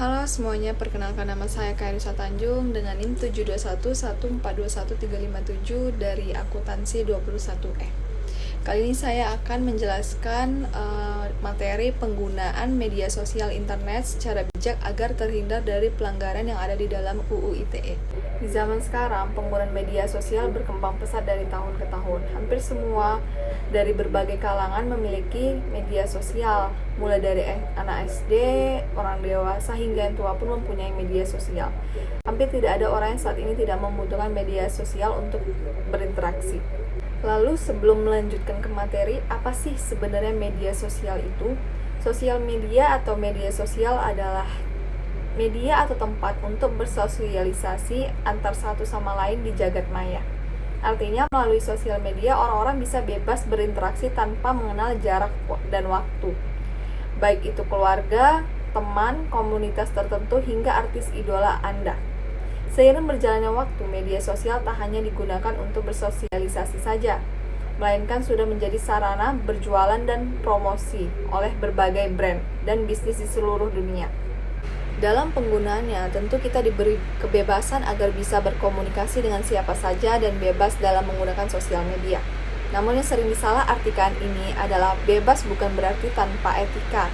Halo semuanya, perkenalkan nama saya Kairisa Tanjung dengan NIM 721142137 dari akuntansi 21E. Kali ini saya akan menjelaskan materi penggunaan media sosial internet secara bijak agar terhindar dari pelanggaran yang ada di dalam UU ITE. Di zaman sekarang, penggunaan media sosial berkembang pesat dari tahun ke tahun. Hampir semua dari berbagai kalangan memiliki media sosial, mulai dari anak SD, orang dewasa, hingga yang tua pun mempunyai media sosial. Hampir tidak ada orang yang saat ini tidak membutuhkan media sosial untuk berinteraksi. Lalu sebelum melanjutkan ke materi, apa sih sebenarnya media sosial itu? Sosial media atau media sosial adalah media atau tempat untuk bersosialisasi antar satu sama lain di jagat maya. Artinya melalui sosial media orang-orang bisa bebas berinteraksi tanpa mengenal jarak dan waktu. Baik itu keluarga, teman, komunitas tertentu, hingga artis idola Anda. Seiring berjalannya waktu, media sosial tak hanya digunakan untuk bersosialisasi saja, melainkan sudah menjadi sarana berjualan dan promosi oleh berbagai brand dan bisnis di seluruh dunia. Dalam penggunaannya, tentu kita diberi kebebasan agar bisa berkomunikasi dengan siapa saja dan bebas dalam menggunakan sosial media. Namun yang sering disalahartikan ini adalah bebas bukan berarti tanpa etika.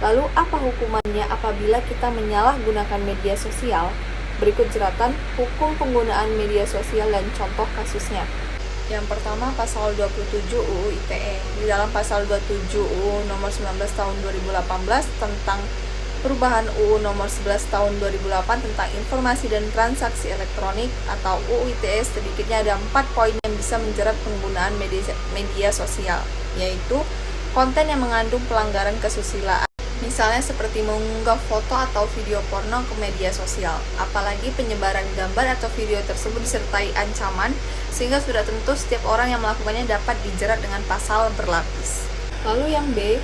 Lalu apa hukumannya apabila kita menyalahgunakan media sosial? Berikut jeratan hukum penggunaan media sosial dan contoh kasusnya. Yang pertama, pasal 27 UU ITE. Di dalam pasal 27 UU nomor 19 tahun 2018 tentang perubahan UU nomor 11 tahun 2008 tentang informasi dan transaksi elektronik atau UU ITE, sedikitnya ada 4 poin yang bisa menjerat penggunaan media sosial, yaitu konten yang mengandung pelanggaran kesusilaan. Misalnya seperti mengunggah foto atau video porno ke media sosial, apalagi penyebaran gambar atau video tersebut disertai ancaman, sehingga sudah tentu setiap orang yang melakukannya dapat dijerat dengan pasal berlapis. Lalu yang B,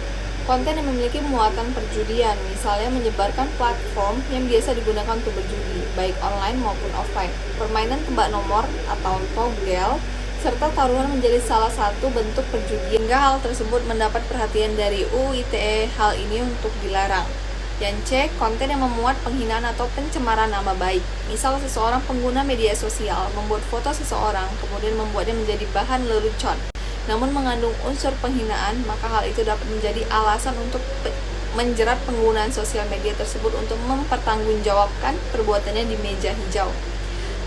konten yang memiliki muatan perjudian, misalnya menyebarkan platform yang biasa digunakan untuk berjudi, baik online maupun offline. Permainan tebak nomor atau togel, serta taruhan menjadi salah satu bentuk perjudian, hingga hal tersebut mendapat perhatian dari UU ITE. Hal ini untuk dilarang. Yang C, konten yang memuat penghinaan atau pencemaran nama baik. Misal seseorang pengguna media sosial membuat foto seseorang, kemudian membuatnya menjadi bahan lelucon, namun mengandung unsur penghinaan, maka hal itu dapat menjadi alasan untuk menjerat penggunaan sosial media tersebut untuk mempertanggungjawabkan perbuatannya di meja hijau.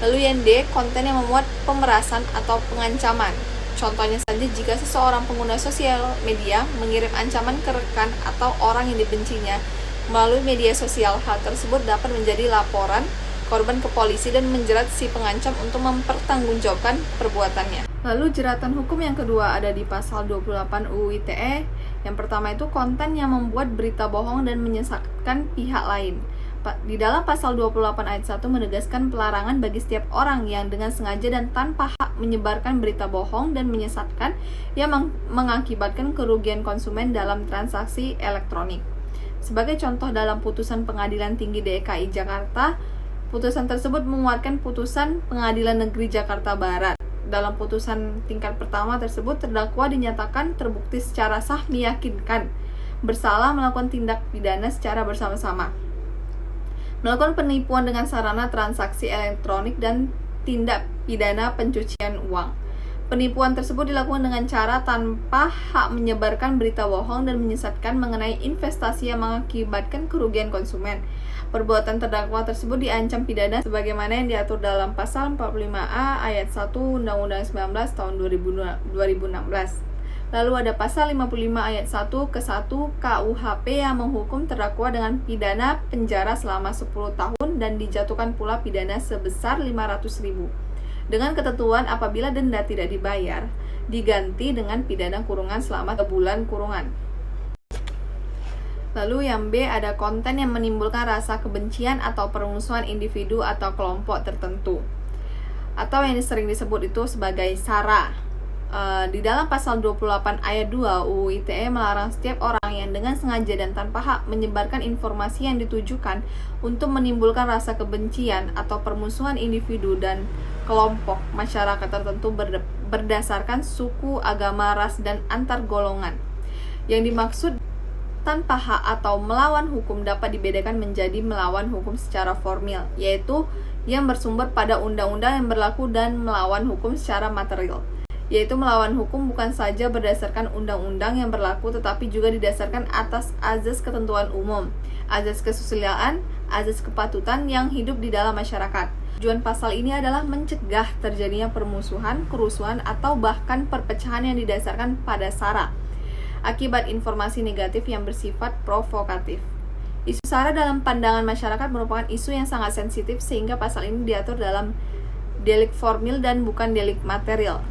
Lalu yang D, konten yang memuat pemerasan atau pengancaman. Contohnya saja jika seseorang pengguna sosial media mengirim ancaman ke rekan atau orang yang dibencinya melalui media sosial, hal tersebut dapat menjadi laporan korban ke polisi dan menjerat si pengancam untuk mempertanggungjawabkan perbuatannya. Lalu jeratan hukum yang kedua ada di pasal 28 UU ITE. Yang pertama itu konten yang membuat berita bohong dan menyesatkan pihak lain. Di dalam pasal 28 ayat 1 menegaskan pelarangan bagi setiap orang yang dengan sengaja dan tanpa hak menyebarkan berita bohong dan menyesatkan yang mengakibatkan kerugian konsumen dalam transaksi elektronik. Sebagai contoh, dalam putusan Pengadilan Tinggi DKI Jakarta, putusan tersebut menguatkan putusan Pengadilan Negeri Jakarta Barat. Dalam putusan tingkat pertama tersebut, terdakwa dinyatakan terbukti secara sah meyakinkan bersalah melakukan tindak pidana secara bersama-sama, melakukan penipuan dengan sarana transaksi elektronik dan tindak pidana pencucian uang. Penipuan tersebut dilakukan dengan cara tanpa hak menyebarkan berita bohong dan menyesatkan mengenai investasi yang mengakibatkan kerugian konsumen. Perbuatan terdakwa tersebut diancam pidana sebagaimana yang diatur dalam pasal 45A ayat 1 Undang-Undang 19 tahun 2016. Lalu ada pasal 55 ayat 1 ke 1 KUHP yang menghukum terdakwa dengan pidana penjara selama 10 tahun dan dijatuhkan pula pidana sebesar 500.000. Dengan ketentuan apabila denda tidak dibayar, diganti dengan pidana kurungan selama 3 bulan kurungan. Lalu yang B ada konten yang menimbulkan rasa kebencian atau permusuhan individu atau kelompok tertentu, atau yang sering disebut itu sebagai SARA. Di dalam pasal 28 ayat 2 UU ITE melarang setiap orang yang dengan sengaja dan tanpa hak menyebarkan informasi yang ditujukan untuk menimbulkan rasa kebencian atau permusuhan individu dan kelompok masyarakat tertentu berdasarkan suku, agama, ras, dan antar golongan. Yang dimaksud tanpa hak atau melawan hukum dapat dibedakan menjadi melawan hukum secara formil, yaitu yang bersumber pada undang-undang yang berlaku, dan melawan hukum secara material, yaitu melawan hukum bukan saja berdasarkan undang-undang yang berlaku tetapi juga didasarkan atas azas ketentuan umum, azas kesusilaan, azas kepatutan yang hidup di dalam masyarakat. Tujuan pasal ini adalah mencegah terjadinya permusuhan, kerusuhan, atau bahkan perpecahan yang didasarkan pada SARA akibat informasi negatif yang bersifat provokatif. Isu SARA dalam pandangan masyarakat merupakan isu yang sangat sensitif sehingga pasal ini diatur dalam delik formil dan bukan delik material.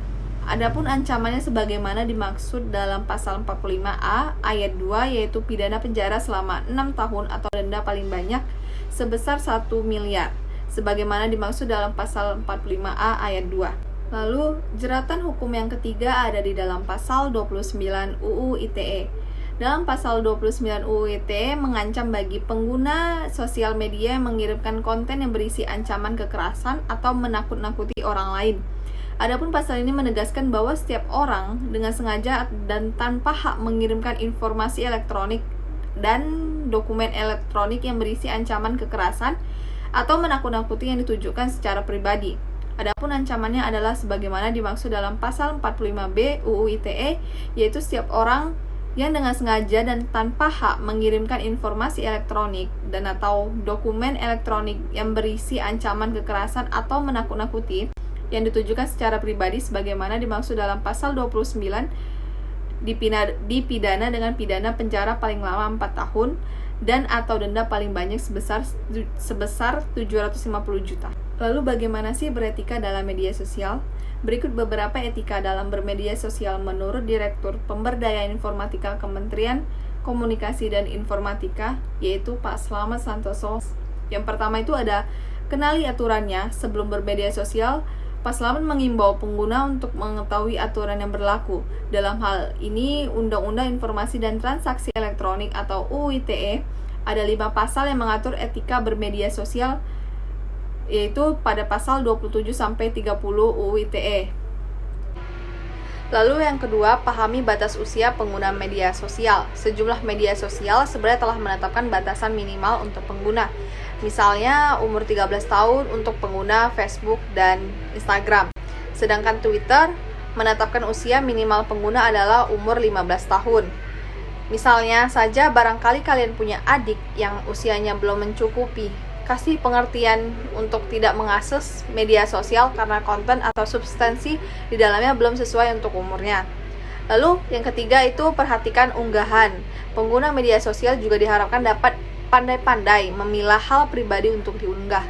Adapun ancamannya sebagaimana dimaksud dalam pasal 45A ayat 2, yaitu pidana penjara selama 6 tahun atau denda paling banyak sebesar 1 miliar, sebagaimana dimaksud dalam pasal 45A ayat 2. Lalu, jeratan hukum yang ketiga ada di dalam pasal 29 UU ITE. Dalam pasal 29 UU ITE mengancam bagi pengguna sosial media yang mengirimkan konten yang berisi ancaman kekerasan atau menakut-nakuti orang lain. Adapun pasal ini menegaskan bahwa setiap orang dengan sengaja dan tanpa hak mengirimkan informasi elektronik dan dokumen elektronik yang berisi ancaman kekerasan atau menakut-nakuti yang ditujukan secara pribadi. Adapun ancamannya adalah sebagaimana dimaksud dalam pasal 45B UU ITE, yaitu setiap orang yang dengan sengaja dan tanpa hak mengirimkan informasi elektronik dan atau dokumen elektronik yang berisi ancaman kekerasan atau menakut-nakuti yang ditujukan secara pribadi sebagaimana dimaksud dalam pasal 29 dipidana dengan pidana penjara paling lama 4 tahun dan atau denda paling banyak sebesar 750 juta. Lalu bagaimana sih beretika dalam media sosial? Berikut beberapa etika dalam bermedia sosial menurut Direktur Pemberdayaan Informatika Kementerian Komunikasi dan Informatika, yaitu Pak Slamet Santoso. Yang pertama itu ada kenali aturannya. Sebelum bermedia sosial, Pak Slamet mengimbau pengguna untuk mengetahui aturan yang berlaku. Dalam hal ini, Undang-Undang Informasi dan Transaksi Elektronik atau UU ITE ada 5 pasal yang mengatur etika bermedia sosial, yaitu pada pasal 27-30 UU ITE. Lalu yang kedua, pahami batas usia pengguna media sosial. Sejumlah media sosial sebenarnya telah menetapkan batasan minimal untuk pengguna. Misalnya umur 13 tahun untuk pengguna Facebook dan Instagram. Sedangkan Twitter menetapkan usia minimal pengguna adalah umur 15 tahun. Misalnya saja barangkali kalian punya adik yang usianya belum mencukupi. Kasih pengertian untuk tidak mengakses media sosial karena konten atau substansi di dalamnya belum sesuai untuk umurnya. Lalu yang ketiga itu perhatikan unggahan. Pengguna media sosial juga diharapkan dapat pandai-pandai memilah hal pribadi untuk diunggah.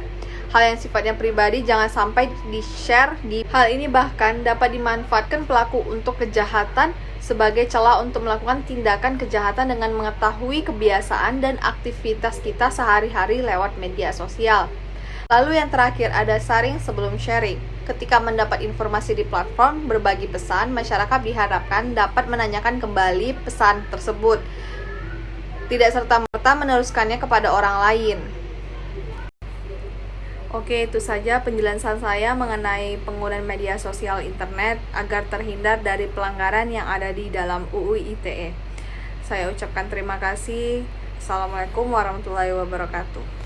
Hal yang sifatnya pribadi jangan sampai di-share. Hal ini bahkan dapat dimanfaatkan pelaku untuk kejahatan sebagai celah untuk melakukan tindakan kejahatan dengan mengetahui kebiasaan dan aktivitas kita sehari-hari lewat media sosial. Lalu yang terakhir ada saring sebelum sharing. Ketika mendapat informasi di platform berbagi pesan, masyarakat diharapkan dapat menanyakan kembali pesan tersebut, tidak serta-merta meneruskannya kepada orang lain. Oke, itu saja penjelasan saya mengenai penggunaan media sosial internet agar terhindar dari pelanggaran yang ada di dalam UU ITE. Saya ucapkan terima kasih. Assalamualaikum warahmatullahi wabarakatuh.